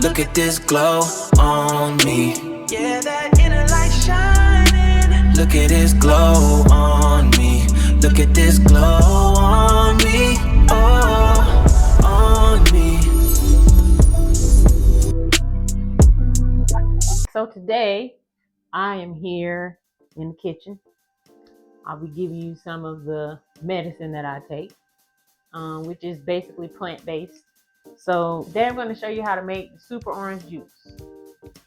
Look at this glow on me. Yeah, that inner light shining. Look at this glow on me. Look at this glow on me. Oh, on me. So today I am here in the kitchen. I'll be giving you some of the medicine that I take, which is basically plant-based. So today I'm going to show you how to make super orange juice.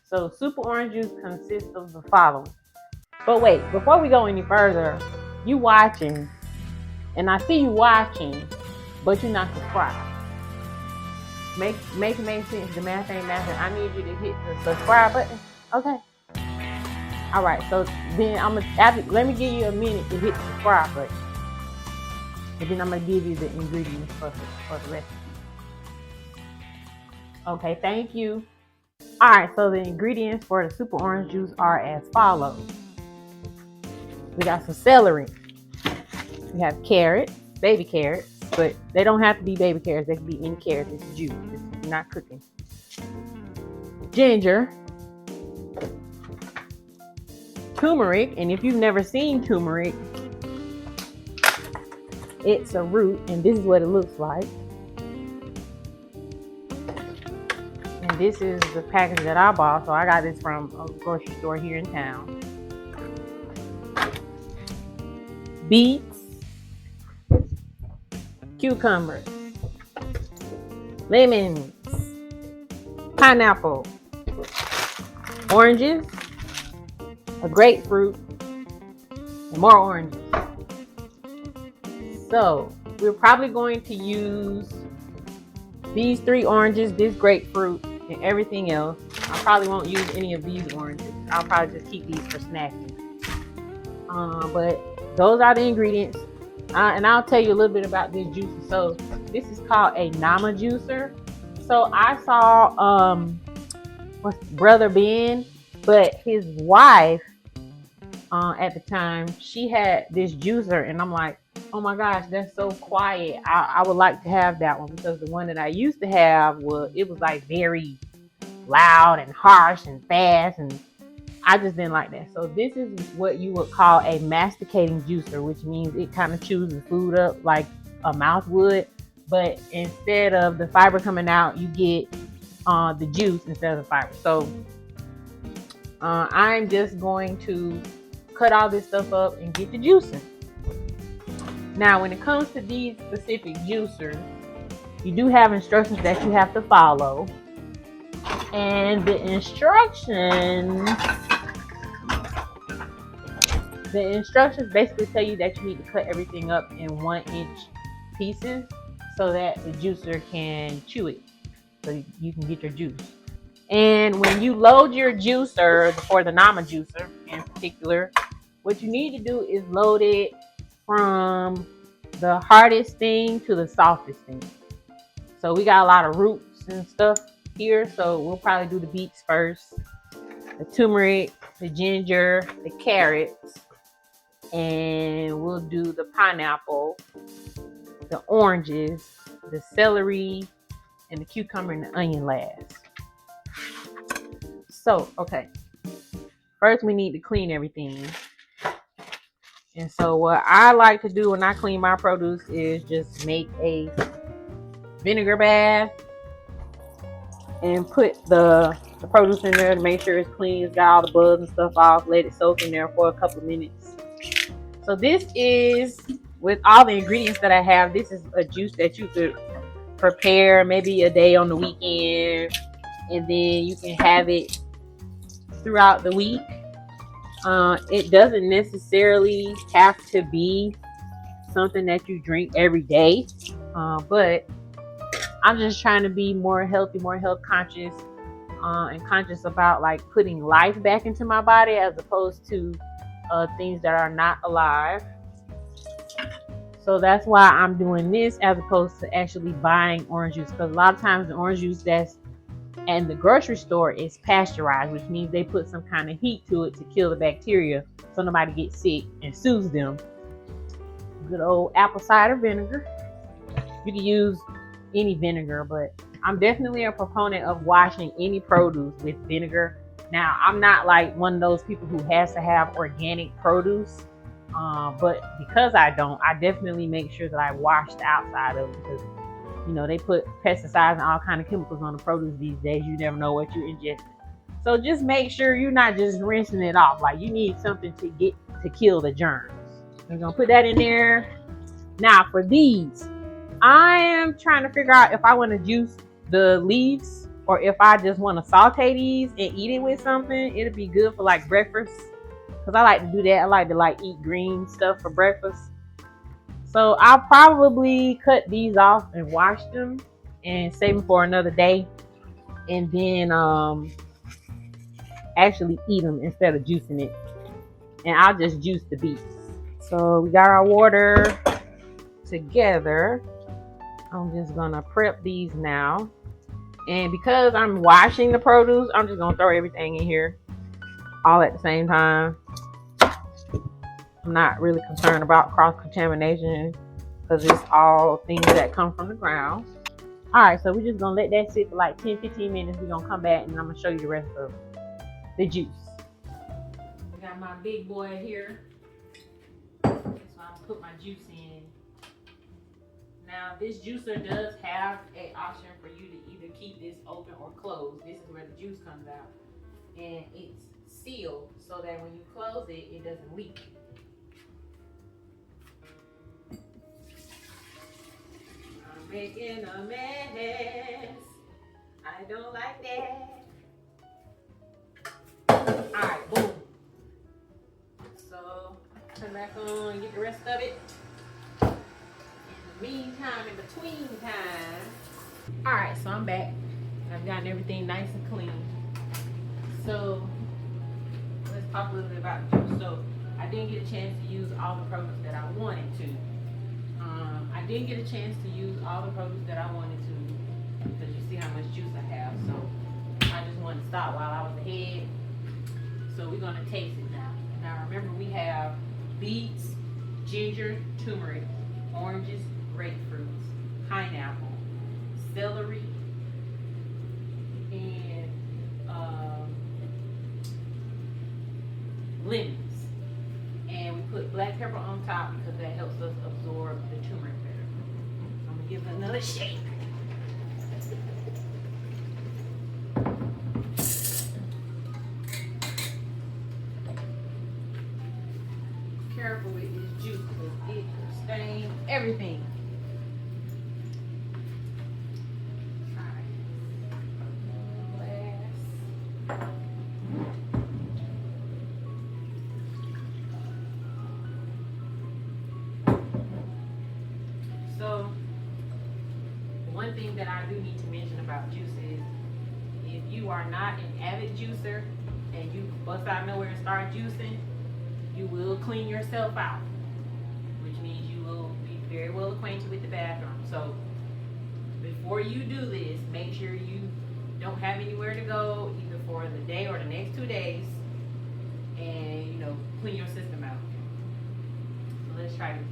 So super orange juice consists of the following. But wait, before we go any further, you watching, and I see you watching, but you're not subscribed. Make sense. The math ain't mathing. I need you to hit the subscribe button. Okay. All right. So then let me give you a minute to hit the subscribe button, and then I'm gonna give you the ingredients for the recipe. Okay. Thank you. All right. So the ingredients for the super orange juice are as follows. We got some celery. We have carrots, baby carrots, but they don't have to be baby carrots. They can be any carrots. It's juice. It's not cooking. Ginger. Turmeric, and if you've never seen turmeric, it's a root, and this is what it looks like. And this is the package that I bought, so I got this from a grocery store here in town. Beets, cucumbers, lemons, pineapple, oranges, a grapefruit, and more oranges. So we're probably going to use these 3 oranges, this grapefruit, and everything else. I probably won't use any of these oranges. I'll probably just keep these for snacking. But those are the ingredients. And I'll tell you a little bit about this juicer. So this is called a Nama juicer. So I saw Brother Ben, but his wife at the time, she had this juicer, and I'm like, oh my gosh, that's so quiet. I would like to have that one, because the one that I used to have was like very loud and harsh and fast, and I just didn't like that. So this is what you would call a masticating juicer, which means it kind of chews the food up like a mouth would, but instead of the fiber coming out, you get the juice instead of the fiber. So I'm just going to cut all this stuff up and get the juicing. Now, when it comes to these specific juicers, you do have instructions that you have to follow. And the instructions basically tell you that you need to cut everything up in 1-inch pieces so that the juicer can chew it, so you can get your juice. And when you load your juicer, for the Nama juicer in particular, what you need to do is load it from the hardest thing to the softest thing. So we got a lot of roots and stuff here, so we'll probably do the beets first, the turmeric, the ginger, the carrots, and we'll do the pineapple, the oranges, the celery, and the cucumber and the onion last. So, okay, first we need to clean everything. And so what I like to do when I clean my produce is just make a vinegar bath and put the produce in there to make sure it's clean. It's got all the bugs and stuff off. Let it soak in there for a couple of minutes. So this is, with all the ingredients that I have, this is a juice that you could prepare maybe a day on the weekend, and then you can have it throughout the week. It doesn't necessarily have to be something that you drink every day, but I'm just trying to be more healthy, more health conscious, and conscious about like putting life back into my body as opposed to things that are not alive. So that's why I'm doing this as opposed to actually buying orange juice, because a lot of times the orange juice that's in the grocery store is pasteurized, which means they put some kind of heat to it to kill the bacteria so nobody gets sick and soothes them. Good old apple cider vinegar. You can use any vinegar, but I'm definitely a proponent of washing any produce with vinegar. Now, I'm not like one of those people who has to have organic produce, but because I don't, I definitely make sure that I wash the outside of it, because they put pesticides and all kind of chemicals on the produce these days. You never know what you ingest. So just make sure you're not just rinsing it off. Like, you need something to kill the germs. I'm gonna put that in there. Now for these, I am trying to figure out if I want to juice the leaves or if I just want to saute these and eat it with something. It'll be good for like breakfast, because I like to do that. I like to eat green stuff for breakfast. So I'll probably cut these off and wash them and save them for another day, and then actually eat them instead of juicing it. And I'll just juice the beets. So we got our water together. I'm just gonna prep these now. And because I'm washing the produce, I'm just gonna throw everything in here all at the same time. I'm not really concerned about cross-contamination because it's all things that come from the ground. Alright, so we're just gonna let that sit for like 10-15 minutes. We're gonna come back and I'm gonna show you the rest of the juice. I got my big boy here. So I'm gonna put my juice in. Now this juicer does have an option for you to either keep this open or closed. This is where the juice comes out. And it's sealed so that when you close it, it doesn't leak. I'm making a mess. I don't like that. Alright, boom. So turn back on and get the rest of it. Meantime, in between time. Alright, so I'm back. I've gotten everything nice and clean. So let's talk a little bit about the juice. So I didn't get a chance to use all the produce that I wanted to. I didn't get a chance to use all the produce that I wanted to, because you see how much juice I have. So I just wanted to stop while I was ahead. So we're gonna taste it now. Now remember, we have beets, ginger, turmeric, oranges, grapefruits, pineapple, celery, and lemons. And we put black pepper on top because that helps us absorb the turmeric better. I'm gonna give it another shake. Careful with this juice because it will stain everything. So, one thing that I do need to mention about juice is, if you are not an avid juicer and you bust out nowhere and start juicing, you will clean yourself out, which means you will be very well acquainted with the bathroom. So, before you do this, make sure you don't have anywhere to go either for the day or the next 2 days, and clean your system out. So let's try this.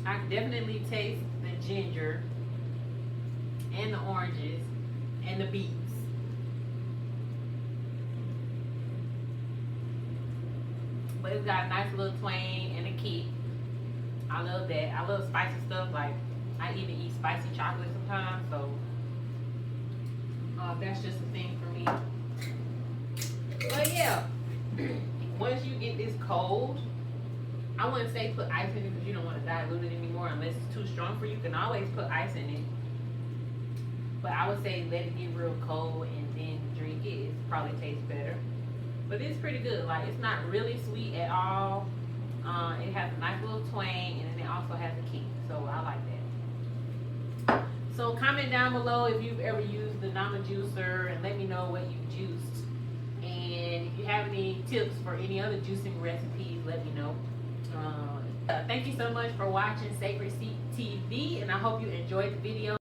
I can definitely taste the ginger and the oranges and the beets. But it's got a nice little twang and a kick. I love that. I love spicy stuff. Like, I even eat spicy chocolate sometimes, so that's just a thing for me. But yeah, once you get this cold, I wouldn't say put ice in it because you don't want to dilute it anymore unless it's too strong for you. You can always put ice in it. But I would say let it get real cold and then drink it. It probably tastes better. But it's pretty good. Like, it's not really sweet at all. It has a nice little twang, and then it also has a kick. So I like that. So comment down below if you've ever used the Nama Juicer, and let me know what you've juiced. And if you have any tips for any other juicing recipes, let me know. Thank you so much for watching Sacred Seat TV, and I hope you enjoyed the video.